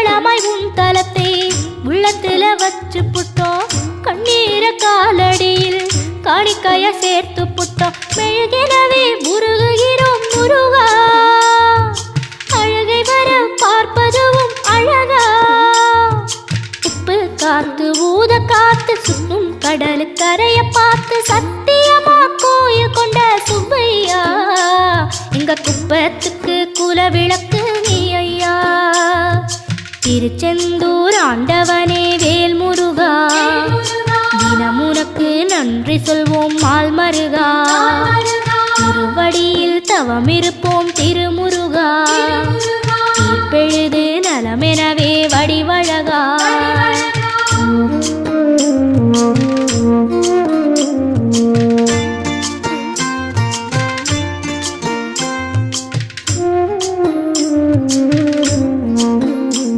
மங்களமாய் உன் தலத்தை உள்ளத்துல வச்சு புட்டோம். கண்ணீர காலடியில் காணிக்கைய சேர்த்து புட்டோம். மெழுகினவே முருகுகிறோம் முருகா, அழகை வர பார்ப்பதுவும் அழகா. உப்பு காத்து ஊத காத்து சுற்றும் கடலு கரைய பார்த்து சத்தியமா கோயில் கொண்ட சுப்பையா, எங்க குப்பத்துக்கு குல விளக்கு நீ ஐயா. திருச்செந்தூர் ஆண்டவனே வேல் முருகா, தினமுனக்கு நன்றி சொல்வோம் மால் மருகா. திருவடியில் தவம் இருப்போம் திருமுருகா, தீர்ப்பெழுது நலமெனவே வடிவழகா.